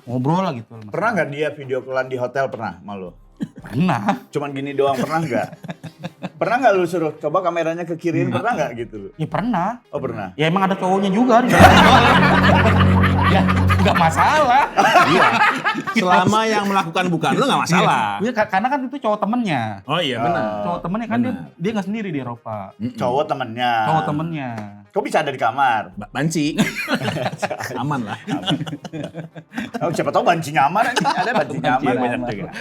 ngobrol lah gitu. Pernah nggak dia video callan di hotel pernah malu? Pernah. Cuman gini doang pernah nggak? Pernah nggak lu suruh coba kameranya ke kiri pernah nggak gitu lu? Ya pernah. Oh pernah. Ya emang ada cowoknya juga di dalam. Ya, Nggak masalah. Iya. Selama yang melakukan bukan lu nggak masalah. Iya, karena kan itu cowok temennya. Oh iya benar. Cowok temennya kan dia nggak sendiri di Eropa. Cowok temennya. Cowok temennya. Kok bisa ada di kamar? Banci. Aman lah. Oh, siapa tahu banci nyaman ini. Ada banci nyaman banyak nyaman. juga.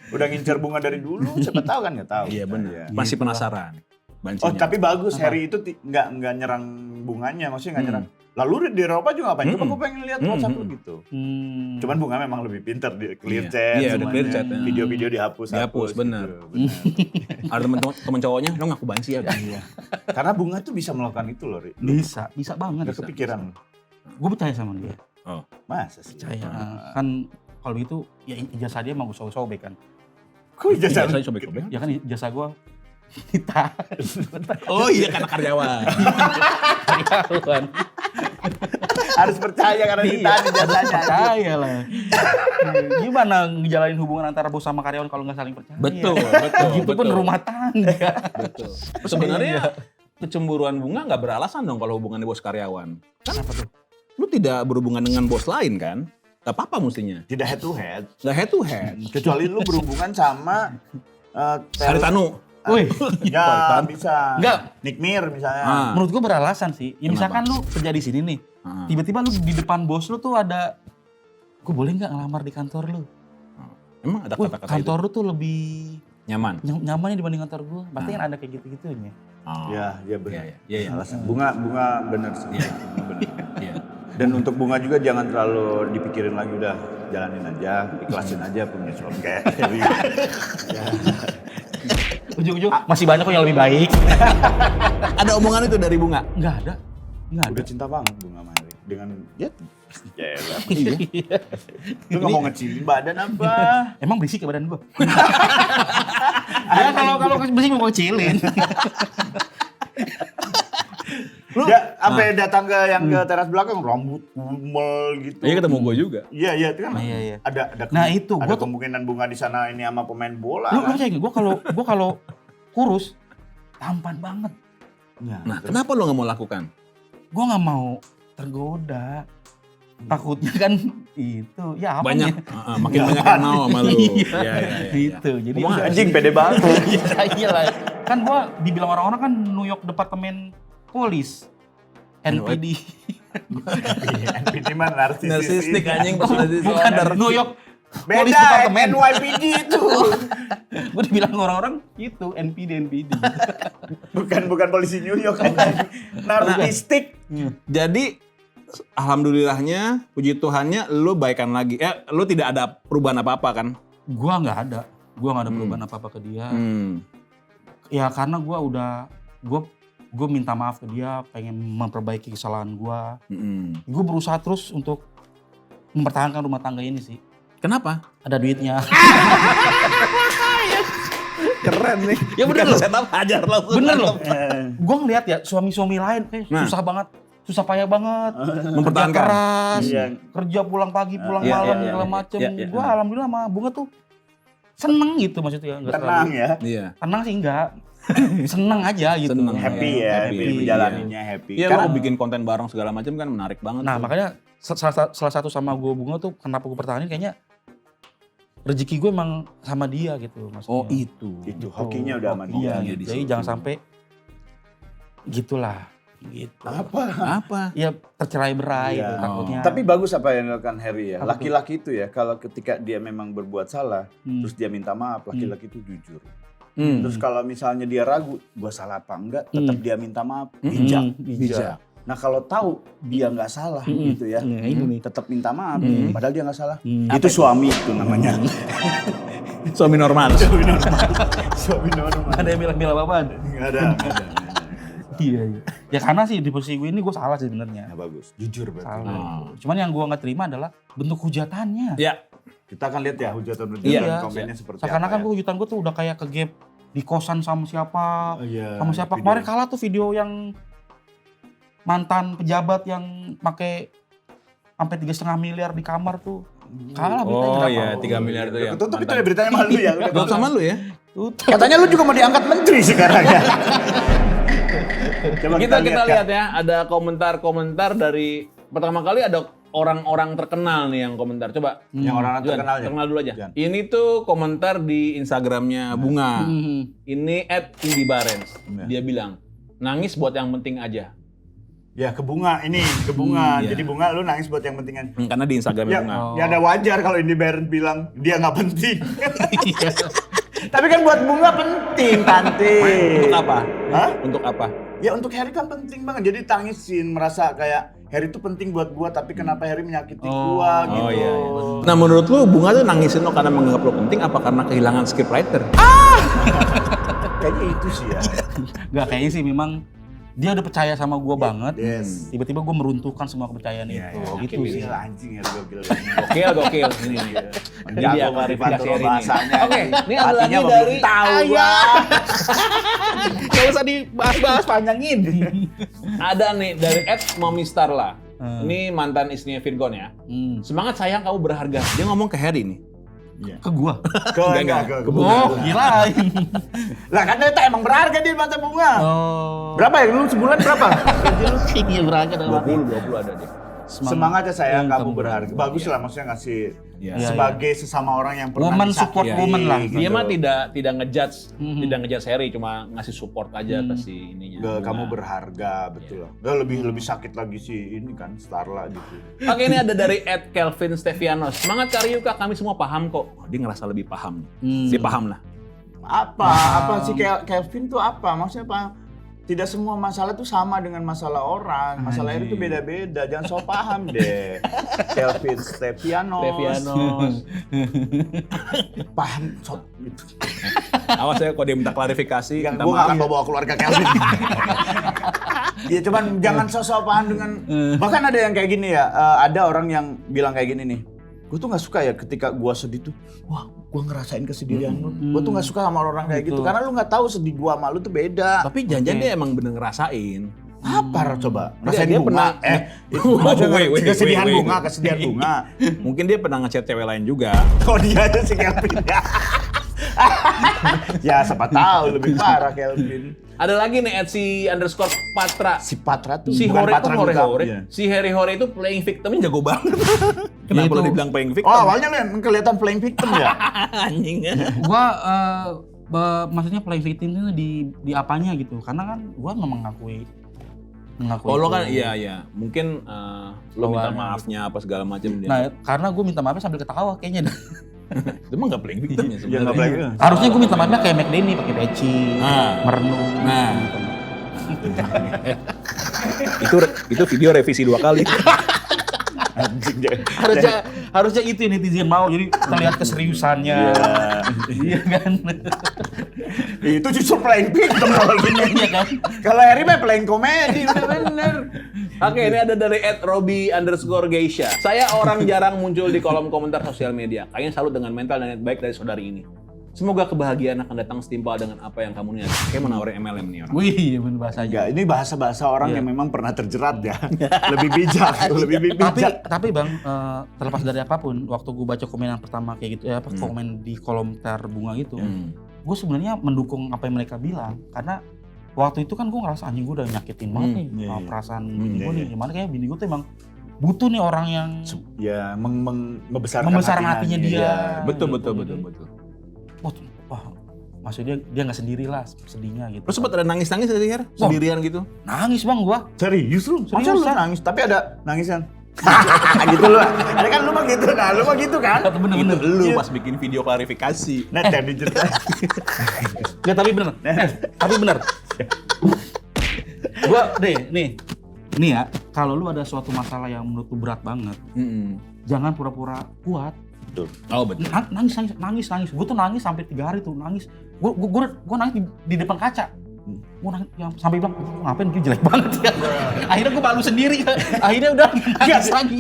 Udah ngincer bunga dari dulu, siapa tahu kan nggak tahu. Iya benar. Iya. Masih Gitu lah. penasaran. Bancinya. Oh, tapi bagus Apa? Harry itu nggak nyerang bunganya, maksudnya nggak nyerang. Lalu di Eropa juga ngapain? Coba gue pengen lihat WhatsApp lu gitu. Cuman bunga memang lebih pintar di clear Iya. chat, Iya, udah semuanya. clear chat, ya. Video-video dihapus. Dihapus, bener. gitu, bener. Ada temen cowoknya, lo ngaku banci ya? Iya. Karena bunga tuh bisa melakukan itu loh, Ri. Bisa banget. Gak kepikiran. Gue percaya sama dia. Masa sih? Percaya. Kan kalau gitu ya ijazah dia mau gue sobek kan. Kok ijazah Saya sobek-sobek. Ya kan ijazah gue kita Oh iya, karena karyawan. karyawan. harus percaya karena ditahan ijazahnya. Percaya lah. Gimana ngejalanin hubungan antara bos sama karyawan kalau nggak saling percaya? Betul. Gitu pun rumah tangga. Betul. Sebenarnya kecemburuan bunga nggak beralasan dong kalau hubungannya bos karyawan. Kan Apa tuh? lu tidak berhubungan dengan bos lain kan? Gak apa-apa mestinya. Tidak head to head. Gak head to head. Kecuali lu berhubungan sama Haritanu. Wih, Ya bisa. Enggak. Nick Mir misalnya. Ah. menurut gua beralasan sih. Ya misalkan lu kerja di sini nih, tiba-tiba lu di depan bos lu tuh ada, gua boleh nggak ngelamar di kantor lu? Emang ada Wih, kata-kata itu? kantor lu tuh lebih Nyaman. nyaman dibanding kantor gua. Pasti kan ada kayak gitu-gitunya. Oh. Ya benar. Iya. Alasan. Bunga benar sih. Bunga benar. Iya. Dan untuk bunga juga jangan terlalu dipikirin lagi, udah jalanin aja, ikhlasin aja punya suami kayak Harry. Ya. Ujung-ujung masih banyak kok yang lebih baik. Ada omongan itu dari bunga? Nggak ada. Udah cinta banget bunga sama Harry. Dengan ya lah. Iya. Lu nggak mau ngecilin badan apa? Emang berisik ya badan gua? Ya kalau berisik mau kecilin. Ya, sampai datang ke yang ke teras belakang rambut kumel gitu. Iya ketemu gue juga. Iya, itu kan. Iya. Ada Nah, itu, ada gua tuh- kemungkinan bunga di sana ini sama pemain bola. Lu kan? percaya nggak? Gua kalau kurus tampan banget. Nah, kenapa lo gak mau lakukan? Gua nggak mau tergoda. Takutnya kan itu ya apa Banyak, ya? makin banyak yang mau sama lu. Iya. Iya. Gitu. Jadi Ngomong anjing pede banget. Iya lah. Kan gua dibilang orang-orang kan New York Departemen Polis. NPD. NPD mah Narsistik anjing pas Bukan disorder. New York Polis Beda, Departemen. NYPD itu. Gue dibilang orang-orang itu NPD. Bukan polisi New York. Narsistik. Jadi alhamdulillahnya, puji Tuhannya lu baikan lagi. Lu tidak ada perubahan apa-apa kan? Gua nggak ada perubahan apa-apa ke dia. Ya karena gue minta maaf ke dia, pengen memperbaiki kesalahan gue. Gue berusaha terus untuk mempertahankan rumah tangga ini sih. Kenapa? Ada duitnya. Keren nih. Ya bener loh. Setup hajar langsung. Bener loh. Gue ngeliat ya suami-suami lain susah banget. Susah payah banget. Mempertahankan. Kerja keras. Iya. Kerja pulang pagi, pulang Iya, malam, iya, segala iya, macem. iya, iya. Gue alhamdulillah sama Bunga tuh seneng gitu maksudnya. Nggak Tenang terlalu- ya. Iya. Tenang sih enggak. Seneng aja gitu. Seneng. Happy ya, Happy. menjalaninya happy. Iya, Karena lu bikin konten bareng segala macam kan menarik banget. Nah tuh. makanya salah satu sama gue Bunga tuh kenapa gue pertahanin kayaknya rezeki gue emang sama dia gitu maksudnya. Oh itu. itu hokinya udah sama dia. Iya, di gitu. Jadi situ. jangan sampai gitulah gitu. Apa? Ya tercerai berai Iya. gitu, takutnya. Tapi bagus apa yang dilakukan Harry ya. Apa tuh? Laki-laki itu ya, kalau ketika dia memang berbuat salah, terus dia minta maaf, laki-laki itu jujur. Terus kalau misalnya dia ragu, gua salah apa enggak, tetap dia minta maaf, bijak. bijak. Nah kalau tahu dia nggak salah gitu ya, Nah, ini nih. tetap minta maaf, padahal dia nggak salah. Apa Itu suami itu namanya. Suami normal. Suami normal. Ada yang bilang apaan? Nggak ada. Iya. Ya karena sih di posisi gue ini gue salah sih sebenarnya. Nah, bagus, jujur berarti. Salah. Cuman yang gue nggak terima adalah bentuk hujatannya. Ya. Kita akan lihat ya hujatan-hujatan Iya. komennya seperti Seakan-akan apa. gue hujutan gue tuh udah kayak ke gap di kosan sama siapa. Iya, Sama siapa video. kemarin kalah tuh video yang mantan pejabat yang pakai sampai 3,5 miliar di kamar tuh. Kalah beritanya Oh kenapa? iya, 3 miliar itu ya. Ketutup itu ya beritanya malu ya. Udah Belum sama lu ya? Tutup. Katanya lu juga mau diangkat menteri sekarang ya. Coba Kita lihat ya, ada komentar-komentar dari pertama kali ada orang-orang terkenal nih yang komentar. Coba Yang orang Juan, terkenalnya. terkenal dulu aja. Juan. Ini tuh komentar di Instagramnya Bunga. Ini @indibarens. Iya. Dia bilang, nangis buat yang penting aja. Ya ke Bunga ini, ke Bunga. Iya. Jadi Bunga lu nangis buat yang pentingan. Karena di Instagramnya Ya, Bunga. ya ada wajar kalau ini Barren bilang dia nggak penting. Tapi kan buat Bunga penting, Tante. Untuk apa? Hah? Untuk apa? Ya untuk Harry kan penting banget. Jadi tangisin, merasa kayak Harry itu penting buat gua, tapi kenapa Harry menyakiti gua gitu. iya. Nah menurut lu Bunga tuh nangisin lo karena menganggap lo penting apa karena kehilangan scriptwriter? Kayaknya itu sih ya. Gak kayaknya sih memang dia udah percaya sama gue banget. Yes. Tiba-tiba gue meruntuhkan semua kepercayaan Iya, itu. iya. Gitu Gokil, sih. anjing ya gokil. Gokil. Ini dia. Ini dia Jago klarifikasi klarifikasi hari ini. bahasanya. Oke, ini ada lagi Artinya dari belum tahu gua. Gak usah dibahas-bahas panjangin. Ada nih dari @momistarla. Ini mantan istrinya Virgon ya. Semangat sayang, kamu berharga. Dia ngomong ke Harry nih. Ke gue. Enggak. Ke Bunga. Oh, kirain. Lah kan ternyata emang berharga dia di mata Bunga. Oh. Berapa ya? Lu sebulan berapa? Iya berharga dalam hati. 20 ada deh. Semangat ya sayang, Kamu kamu berharga. berharga. Bagus lah maksudnya ngasih Iya. sebagai sesama orang yang pernah Woman disakiti. support woman lah. Dia mah tidak ngejudge, Mhm. tidak ngejudge Harry, cuma ngasih support aja ke si ininya. Gak, Bunga. kamu berharga, betul lah. Gak lebih sakit lagi sih ini kan Starla gitu. Oke, ini ada dari @Kelvin Stevianos. Semangat Karyuka, kami semua paham kok. Wah, dia ngerasa lebih paham. Dia paham lah. Apa sih Kelvin tuh apa? Maksudnya apa? Tidak semua masalah tuh sama dengan masalah orang. Masalah itu tuh beda-beda. Jangan so paham deh. Kelvin Stevianos. Paham so gitu. Awas ya kalau dia minta klarifikasi, Yang minta gue maaf akan ya. bawa keluarga Kelvin. Ya cuman jangan sosok paham dengan. Bahkan ada yang kayak gini ya. Ada orang yang bilang kayak gini nih. Gue tuh nggak suka ya ketika gue sedih tuh. Wah, gue ngerasain kesedihan lu. Gue tuh nggak suka sama orang kayak gitu. Karena lu nggak tahu sedih gue sama lu tuh beda. Tapi jangan dia emang bener ngerasain. Apa coba? Dia- Rasain dia bunga. Wait. Kesedihan bunga, kesedihan bunga. Mungkin dia pernah ngechat cewek lain juga. Oh dia aja si Kelvin ya. Ya siapa tahu lebih parah Kelvin. Ada lagi nih @si_Patra. Si Patra tuh Si bukan Hore Patra tuh juga. Hore. Iya. Si Harry Hore itu playing victimnya jago banget. Kenapa itu- lo dibilang playing victim? Oh awalnya lu yang kelihatan playing victim ya? Anjing. Gua maksudnya playing victim itu di apanya gitu. Karena kan gua memang mengakui Oh lo itu. kan iya. Mungkin lo minta Awalnya maafnya apa segala macam dia. Nah, karena gue minta maafnya sambil ketawa kayaknya. Itu mah nggak playing victim ya Ya sebenarnya. nggak playing victim. Harusnya gue minta maafnya kayak McDenny pakai peci, merenung. Nah. itu video revisi 2 kali. Anjing dia. harusnya itu yang netizen mau, jadi terlihat keseriusannya. Iya kan? Itu justru playing victim kalau gini. Iya kan? Kalau Harry mah playing komedi udah bener. Oke, ini ada dari @robi_geisha. Saya orang jarang muncul di kolom komentar sosial media. Kayaknya salut dengan mental dan niat baik dari saudari ini. Semoga kebahagiaan akan datang setimpal dengan apa yang kamu niat. Kayak menawarin MLM nih orang. Wih, iya bener bahasanya. Enggak, ini bahasa-bahasa orang yang memang pernah terjerat ya. Lebih bijak, lebih bijak. Tapi Bang, terlepas dari apapun, waktu gue baca komen yang pertama kayak gitu, komen di kolom bunga gitu, gue sebenarnya mendukung apa yang mereka bilang, karena waktu itu kan gue ngerasa anjing gue udah nyakitin banget nih iya. perasaan bini gue iya. nih, gimana kayak bini gue tuh emang butuh nih orang yang Ya, membesarkan hatinya dia. Iya. Betul. wah, maksudnya dia nggak sendiri lah sedihnya gitu. Lo sempet ada nangis-nangis dari Her? Sendirian gitu? Nangis Bang gua. Serius lu? Masa lu Seriusan. nangis? Tapi ada nangisan. Gitu lu. Ada kan lu mah gitu. Nah, lu mah gitu kan? Bener-bener. Itu lu Iya. pas bikin video klarifikasi. Net yang diceritain. Nggak, tapi bener. Tapi bener. Gua nih ya, kalau lu ada suatu masalah yang menurut lu berat banget, jangan pura-pura kuat. Betul. Oh betul. Nangis. Gue tuh nangis sampai 3 hari tuh nangis. Gue nangis di depan kaca. Gue nangis yang sampai bilang, ngapain dia jelek banget ya. Akhirnya gue malu sendiri. Akhirnya udah nangis lagi.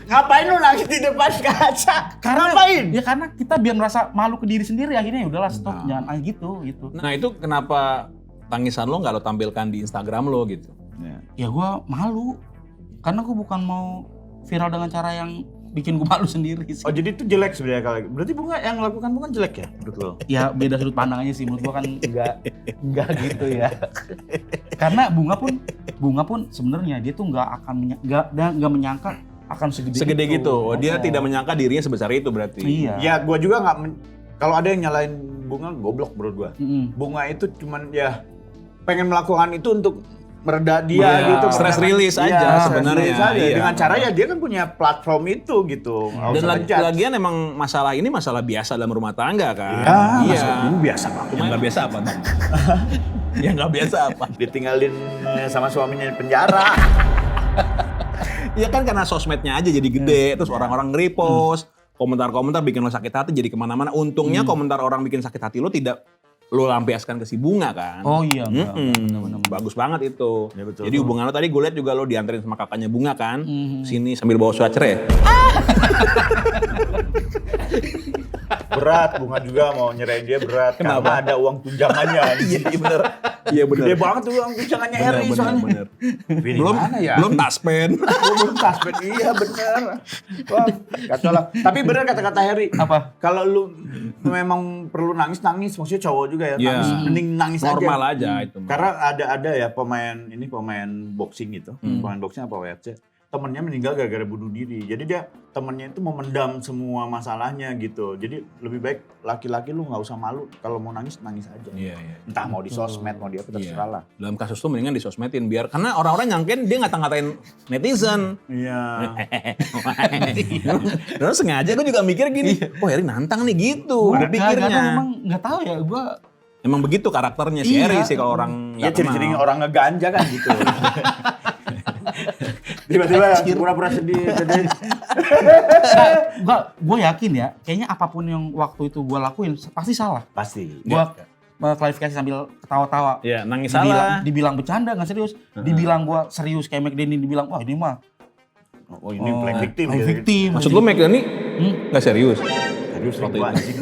Ngapain lu nangis di depan kaca? Ngapain? Ya karena kita biar merasa malu ke diri sendiri, akhirnya ya udahlah stop, jangan nangis gitu. Nah itu kenapa tangisan lo nggak lo tampilkan di Instagram lo gitu? Ya gue malu. Karena gue bukan mau viral dengan cara yang bikin gue malu sendiri sih. Oh jadi itu jelek sebenarnya kali. Berarti bunga yang lakukan bunga jelek ya? Betul. Ya beda sudut pandangnya sih, menurut gua kan enggak gitu ya. Karena bunga pun sebenarnya dia tuh nggak menyangka akan Segede gitu. Dia tidak menyangka dirinya sebesar itu berarti. Iya. Ya gua juga nggak kalau ada yang nyalain Bunga goblok menurut gua. Mm-mm. Bunga itu cuman ya pengen melakukan itu untuk mereda dia Iya, gitu. stress release aja stress sebenarnya, release aja. iya. Dengan cara ya dia kan punya platform itu gitu. Nggak Dan usah ngejudge. lagian emang masalah ini masalah biasa dalam rumah tangga kan. Iya, maksudnya biasa banget. Yang nggak biasa apa? Yang nggak biasa apa? Ditinggalin sama suaminya di penjara. Ya kan karena sosmednya aja jadi gede, terus orang-orang nge-repost, komentar-komentar bikin lo sakit hati jadi kemana-mana. Untungnya komentar orang bikin sakit hati lo tidak lo lampiaskan ke si Bunga kan. Oh iya, enggak, Mm-mm. Bagus banget itu. Ya, betul. Jadi hubungan lo tadi gue lihat juga lo dianterin sama kakaknya Bunga kan. Sini sambil bawa swatcher ya. Berat, Bunga juga mau nyerahin dia berat. Kenapa? Karena ada uang tunjangannya. Iya bener. Iya bener. Gede banget tuh uang tunjangannya Harry soalnya. Bener. Ini Belum mana ya? belum taspen. Belum taspen, iya bener. Wah, kacau lah. Tapi bener kata-kata Harry. Apa? Kalau lu memang perlu nangis, maksudnya cowok juga ya. Iya. Nangis, mending nangis Normal aja. aja itu. Karena ada ya pemain boxing gitu. Pemain boxing apa WFC. Temennya meninggal gara-gara bunuh diri. Jadi dia temennya itu memendam semua masalahnya gitu. Jadi lebih baik laki-laki lu nggak usah malu. Kalau mau nangis, nangis aja. Iya, iya. Entah mau di sosmed, mau di apa, terserah lah. Dalam kasus tuh mendingan disosmedin biar karena orang-orang nyangkain dia ngata-ngatain netizen. Iya. Terus sengaja gue juga mikir gini, oh Harry nantang nih gitu. Gue Kadang-kadang pikirnya. emang nggak tahu ya, gue Emang begitu karakternya si Iya. Harry sih kalau orang Ya nggak ciri-cirinya kenal. orang ngeganja kan gitu. Tiba-tiba pura-pura sedih. gue yakin ya, kayaknya apapun yang waktu itu gue lakuin pasti salah. Pasti. Gue klarifikasi sambil ketawa-tawa. Ya nangis Dibilang, salah. dibilang bercanda nggak serius, dibilang gue serius kayak McDenny, dibilang wah ini mah Oh ini playing victim. playing victim. Maksud lu McDonny nggak serius? Serius Waktu gua itu. anjing.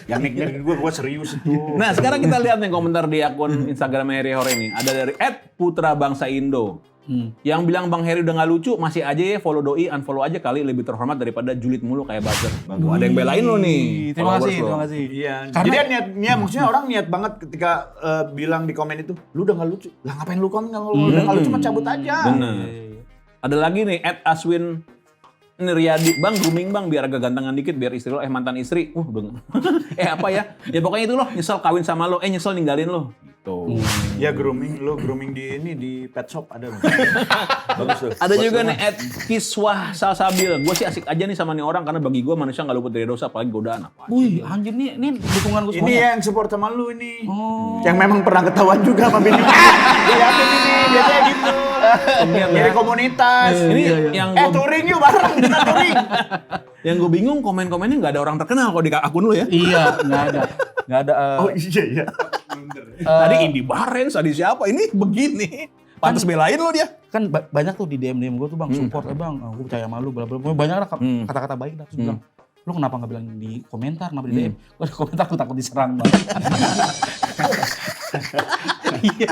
Yang nick gue serius itu. Nah sekarang kita lihat nih komentar di akun Instagram Harry Hore ini. Ada dari @putrabangsa_indo. Yang bilang Bang Harry udah gak lucu, masih aja ya follow doi, unfollow aja kali lebih terhormat daripada julid mulu kayak buzzer. Ada yang belain lo nih. Terima followers kasih, lo. terima kasih. Iya. Karena- Jadi niat, maksudnya orang niat banget ketika bilang di komen itu, lu udah gak lucu. Lah ngapain lu komen kalau lu udah gak lucu, mah cabut aja. Bener. Ada lagi nih @aswin Niryadi, Bang grooming bang biar agak gantengan dikit biar istri lo mantan istri. Udah. Apa ya? Ya pokoknya itu loh, nyesel kawin sama lo, nyesel ninggalin lo. Gitu. Ya grooming di ini di pet shop ada. Bagus tuh. Ada Buat juga semua. nih @kiswah salsabil. Gue sih asik aja nih sama nih orang karena bagi gue manusia nggak luput dari dosa apalagi godaan apa. Wih, anjir ini dukungan gue Ini semuanya. yang support sama lu ini. Oh. Yang memang pernah ketahuan juga sama bini. Dia yakin ini, dia kayak gitu. Dari komunitas. Ini yang gue Touring yuk bareng, kita touring. yang gue bingung komen-komennya nggak ada orang terkenal kalau di akun lu ya. Iya, nggak ada. Oh iya. Tadi Indi Barens, tadi siapa? Ini begini. Pantes belain lo dia. Kan banyak tuh di DM gue tuh bang support bang, gue percaya sama lu, bla bla bla. Banyak lah kata-kata baik lah. Terus bilang, lu kenapa nggak bilang di komentar, kenapa di DM? Gue di komentar aku takut diserang bang. Iya.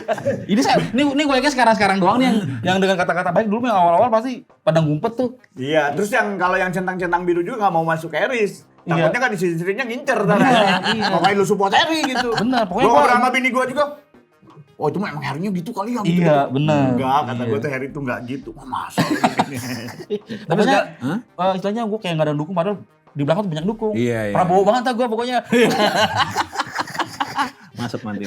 Ini gue yakin sekarang doang nih yang dengan kata-kata baik. Dulu yang awal-awal pasti pada ngumpet tuh. Iya, terus yang kalau yang centang-centang biru juga nggak mau masuk Harris. Iya. Takutnya kan istrinya ngincer. Iya. Ngapain lu support Harry gitu. Benar, pokoknya Gua gua- orang sama bini gua juga. Oh itu mah emang Harry-nya gitu kali ya. Gitu, Iya, benar. Enggak, kata Iya. gua tuh Harry tuh enggak gitu. Wah masa. Tapi istilahnya gue kayak nggak ada yang dukung, padahal di belakang tuh banyak dukung. Iya, iya. Prabowo banget lah gue pokoknya. Masuk mantin.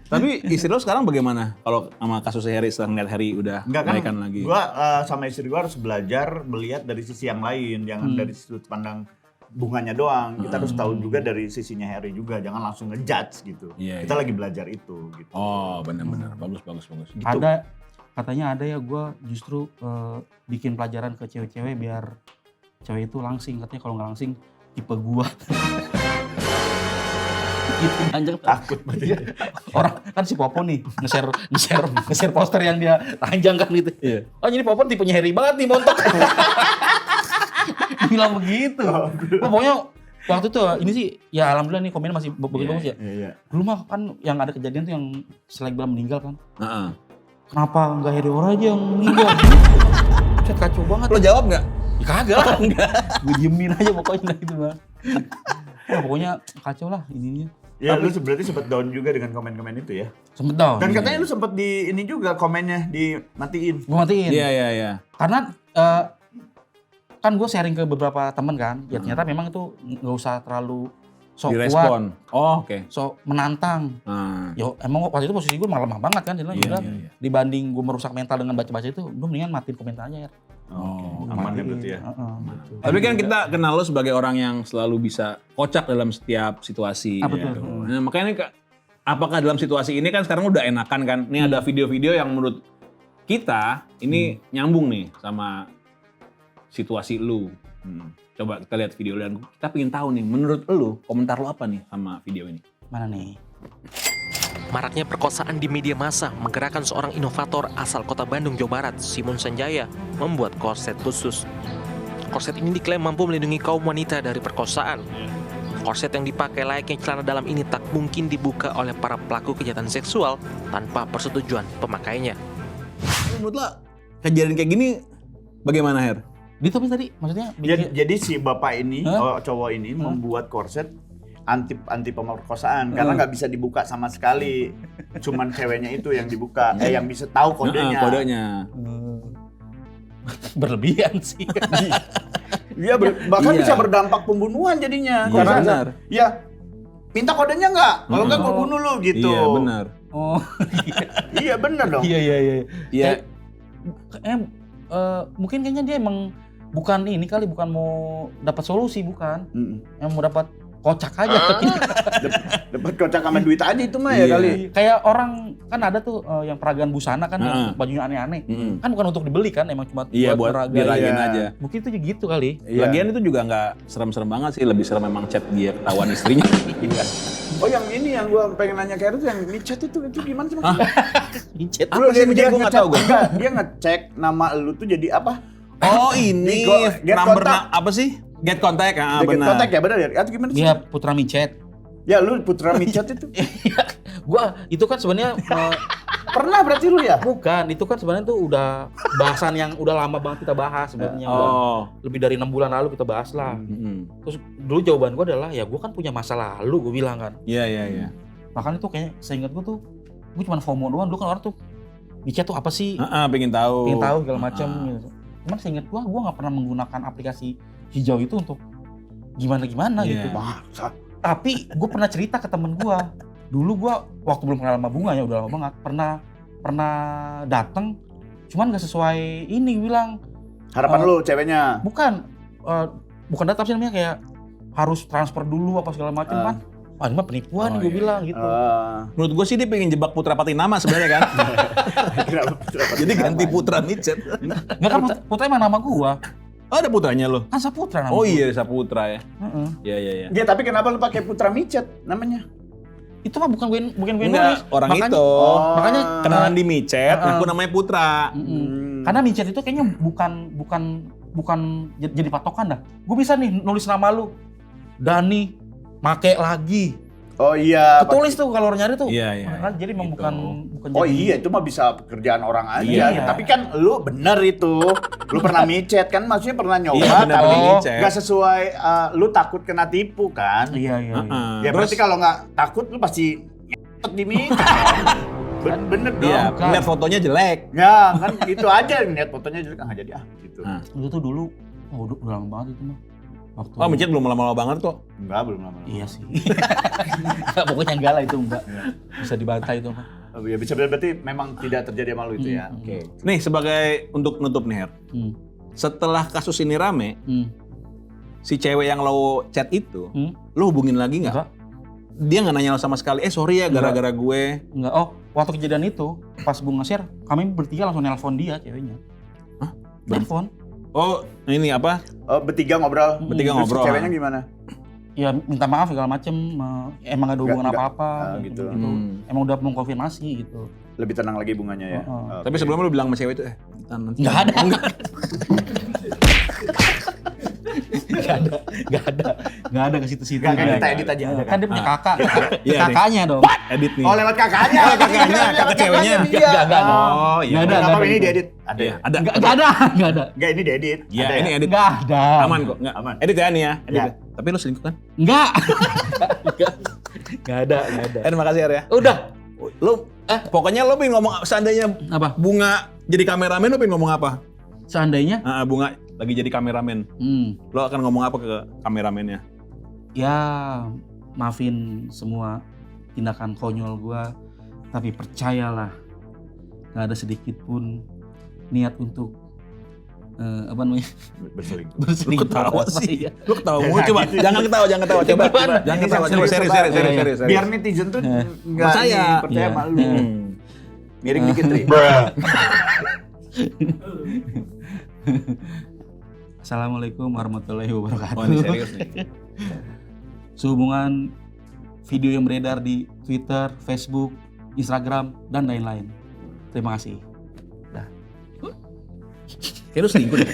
Tapi istri lo sekarang bagaimana? Kalau sama kasus Harry setelah ngeliat Harry udah Enggak kan. baikan lagi. Gua sama istri gua harus belajar melihat dari sisi yang lain, jangan dari sudut pandang bunganya doang. Kita harus tahu juga dari sisinya Harry juga, jangan langsung ngejudge gitu. Iya, Kita iya. lagi belajar itu gitu. Oh benar-benar bagus. Gitu. Ada katanya ada ya gue justru bikin pelajaran ke cewek-cewek biar cewek itu langsing, katanya kalau nggak langsing tipe gua. Gitu panjang Takut berarti. orang kan si Popon nih nge-share poster yang dia panjang kan gitu. Iya. Oh jadi Popon tipenya Harry banget nih montok. Bilang begitu. Pokoknya waktu itu ini sih ya alhamdulillah nih komennya masih bagus-bagus ya. Iya. Dulu mah kan yang ada kejadian tuh yang selebgram meninggal kan. Heeh. Kenapa nggak Harry Hore aja yang meninggal? Cet kacau banget. Lo jawab nggak? Ya kagak lah. Gue diemin aja pokoknya gitu mah. Ya, pokoknya kacau lah ininya. Ya lu berarti sempat down juga dengan komen-komen itu ya? Sempet dong. Dan katanya lu sempet di ini juga komennya dimatiin. Gue matiin. Iya. Karena kan gue sharing ke beberapa temen kan, ya ternyata memang itu nggak usah terlalu sok kuat, Direspon. Oh, oke. sok menantang. Nah. Yo emang waktu itu posisi gue malah lemah banget kan, jadi Iya, juga iya. dibanding gue merusak mental dengan baca-baca itu, gue mendingan matiin komentarnya ya. Oh, aman ya berarti ya. Gitu. Tapi kan kita kenal lo sebagai orang yang selalu bisa kocak dalam setiap situasi. Betul. gitu. Nah, makanya ini, apakah dalam situasi ini kan sekarang udah enakan kan? Ini ada video-video yang menurut kita ini nyambung nih sama situasi lu. Coba kita lihat video dan kita pengen tahu nih, menurut lu komentar lu apa nih sama video ini? Mana nih? Maraknya perkosaan di media massa menggerakkan seorang inovator asal kota Bandung, Jawa Barat, Simon Sanjaya, membuat korset khusus. Korset ini diklaim mampu melindungi kaum wanita dari perkosaan. Korset yang dipakai layaknya celana dalam ini tak mungkin dibuka oleh para pelaku kejahatan seksual tanpa persetujuan pemakainya. Menurut lo kejadian kayak gini bagaimana, Her? Gitu tapi tadi maksudnya Jadi si bapak ini, cowok ini membuat korset anti pemerkosaan karena nggak bisa dibuka sama sekali. Cuman ceweknya itu yang dibuka, yang bisa tahu kodenya. Kodenya. berlebihan sih. Iya, bahkan Iya. bisa berdampak pembunuhan jadinya. Iya, Karena benar. ya minta kodenya nggak, kalau nggak gue bunuh lu gitu. Iya, benar. Oh, Iya benar dong. iya. Iya. Mungkin kayaknya dia emang bukan ini kali, bukan mau dapat solusi, bukan. Yang mau dapat kocak aja. Dapat kocak sama duit aja itu mah ya Iya. kali. Kayak orang kan ada tuh yang peragaan busana kan, yang bajunya aneh-aneh. Kan bukan untuk dibeli kan, emang cuma Iya, buat peragaan. diragin Iya. aja. Mungkin itu gitu kali. Iya. Lagian itu juga nggak serem-serem banget sih, lebih serem memang chat dia ketahuan istrinya. Oh yang ini yang gua pengen nanya ke Heru tuh yang micet itu gimana sih mas? Incet. Apa sih micet? Gua nggak tahu gua. Enggak, dia ngecek nama lu tuh jadi apa? Oh ini Get number contact. apa sih? Get contact, Dia benar. kontak ya benar ya? Atau gimana sih? Dia Putra Micet. Ya lu putra micet itu. Gua itu kan sebenarnya Pernah berarti lu ya? bukan, itu kan sebenarnya tuh udah bahasan yang udah lama banget kita bahas sebenarnya. Udah Oh. lebih dari 6 bulan lalu kita bahas lah. Terus dulu jawaban gue adalah ya gue kan punya masa lalu, gue bilang kan. Iya. Makanya tuh kayaknya seingat gue tuh gue cuma FOMO doang. Dulu kan orang tuh micet tuh apa sih? Pengen tahu. Pengen tahu segala macam gitu. Cuman seingat gue nggak pernah menggunakan aplikasi hijau itu untuk gimana Iya. gitu. Tapi gue pernah cerita ke temen gue. Dulu gue waktu belum kenal sama Bunga ya, udah lama banget. Pernah datang, cuman nggak sesuai ini bilang. Harapan lu ceweknya. Bukan data sih namanya, kayak harus transfer dulu apa segala macam kan. Wah ini mah penipuan nih gue bilang gitu. Menurut gue sih dia pengen jebak Putra Patinama sebenarnya kan. Jadi ganti Putra Micet. Nggak kan Putra emang nama gue. Oh ada putranya lo? Kan Saputra nama Oh gua. iya Saputra ya. Heeh. Iya. Ya tapi kenapa lu pakai putra micet namanya? Itu mah bukan gue nulis. Enggak, orang Makanya- itu. Makanya Kenalan di Micet, aku namanya Putra. Karena micet itu kayaknya bukan jadi patokan dah. Gue bisa nih nulis nama lu, Dani, make lagi. Oh iya. Ketulis tuh kalau orang nyari tuh. Iya. Makanya jadi emang Gitu. bukan Oh jadi. iya itu mah bisa pekerjaan orang aja. Iya. Tapi kan lu bener itu. Lu pernah micet kan, maksudnya pernah nyoba Iya benar tapi Micet. nggak sesuai. Lu takut kena tipu kan? Iya. Ya berarti kalau nggak takut lu pasti nyet di micet. Bener dong. Iya, Bukan. lihat fotonya jelek. Ya kan itu aja lihat fotonya jadi nggak jadi gitu. Nah. Itu tuh dulu, udah lama banget itu mah. Waktu Oh Micet belum lama-lama banget kok. Enggak belum lama. Iya sih. Pokoknya enggak lah itu enggak. Bisa dibantai itu mah. Oh, ya bisa berarti memang tidak terjadi sama lu itu ya. Oke. Nih sebagai untuk nutup nih Her. Setelah kasus ini rame, si cewek yang lo chat itu, lo hubungin lagi nggak? Enggak. Dia nggak nanya lo sama sekali. Sorry ya gara-gara gue. Enggak. Oh, waktu kejadian itu pas gue nge-share, kami bertiga langsung nelpon dia ceweknya. Hah? Nelpon. Oh ini apa? Oh, bertiga ngobrol. Bertiga Terus ngobrol. Ceweknya gimana? Ya minta maaf segala macem, emang gak ada hubungan Nggak- apa-apa gitu. Emang udah mengkonfirmasi gitu. Lebih tenang lagi bunganya ya. Heeh. Tapi sebelumnya lo bilang sama cewek itu, nanti. Nggak ada. Nggak ada ke situ-situ. Nggak, kan Nggak kita ada. edit aja. Kan dia punya kakak. Iya, Kakaknya dong. Edit nih. Oh lewat kakaknya. Oh, kakaknya, kakak ceweknya. Iya. Nggak. Oh iya. Nggak ada. Nggak apa-apa ini diedit. Ada Iya, ya? ada. Nggak ada. Enggak ini diedit. Iya, Ada ini ya? edit. Nggak ada. Aman kok, nggak Aman. Edit ya nih ya. Edit. Ya. ya. Tapi lo selingkuh kan? Nggak ada. Terima kasih Her ya. Udah. Lu pokoknya lu pengen ngomong seandainya Apa? Bunga jadi kameramen lu pengen ngomong apa? Seandainya, Bunga lagi jadi kameramen. Lo akan ngomong apa ke kameramennya? ya maafin semua tindakan konyol gua, tapi percayalah nggak ada sedikit pun niat untuk apa namanya Berselingkuh. berselingkuh. Ketawa Apa sih. ya? Lu ketawa mulu coba. Jangan ketawa. Coba. Jangan ketawa. Coba serius. Biar netizen tuh nggak Percaya. percaya Iya. sama lu. Miring dikit, Tri. Assalamualaikum warahmatullahi wabarakatuh. Oh, ini serius nih. Sehubungan video yang beredar di Twitter, Facebook, Instagram, dan lain-lain. Terima kasih. Kayak lu selingkuh deh.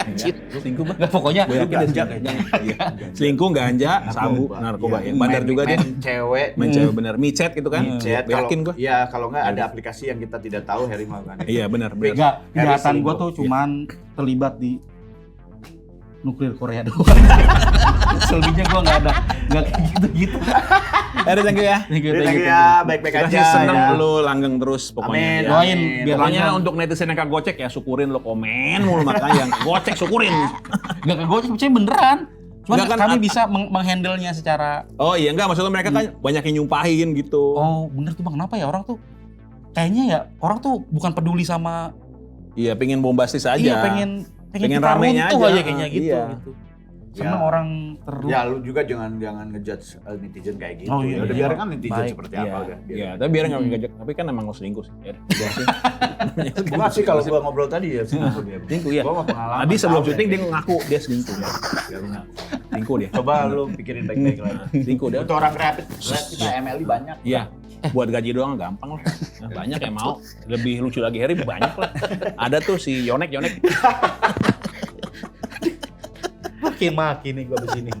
Anjir. Lu selingkuh mah. Nggak, pokoknya Gue yakin dia selingkuh. Iya. Selingkuh, ganja, sabu, narkoba ya. Bandar juga dia. Main cewek. Main cewek bener. Micet gitu kan. Chat, Yakin gua. Iya, kalau nggak ada aplikasi yang kita tidak tahu Harry mau kan. Iya benar. Enggak, kejahatan selingkuh. gue tuh cuman terlibat di nuklir Korea doang. Selebihnya gue nggak ada, nggak kayak gitu-gitu. Thank you ya. Thank you, Thank thank you you. ya, baik-baik Kita aja. sih seneng ya. lu langgeng terus pokoknya. Amin. Ya. Doain Amin. biar Pokoknya langgeng. untuk netizen yang kagak gocek ya syukurin lo komen mulu makanya gocek syukurin. Nggak kegocek, percaya beneran. Cuman Nggak kan, kami bisa menghandle-nya secara, Oh iya enggak maksudnya mereka kan banyak yang nyumpahin gitu. oh bener tuh bang, kenapa ya orang tuh kayaknya ya orang tuh bukan peduli sama, Iya pengen bombastis aja. iya pengen Pengen kita ramenya runtuh aja. aja kayaknya gitu. Iya. Gitu. Seneng Ya. orang terus. Ya lu juga jangan ngejudge netizen kayak gitu. Oh, iya, Ya udah iya. biarkan netizen Baik. seperti Iya. apa udah. Iya, tapi biar nggak ngejek. Tapi kan emang lo selingkuh sih. Ya, udah sih. Gua sih kalau gua ngobrol tadi ya selingkuh dia. Selingkuh ya. Gua mah pengalaman. Tadi sebelum tahu syuting ya. dia ngaku dia selingkuh ya. Biar lu ngaku. Selingkuh dia. Coba lu pikirin baik-baik lagi. Selingkuh dia. Untuk orang kreatif, kita MLI banyak. Iya. Buat gaji doang gampang lah. Nah, banyak yang mau. Lebih lucu lagi Harry banyak lah. Ada tuh si Yonek. Makin nih gue di sini.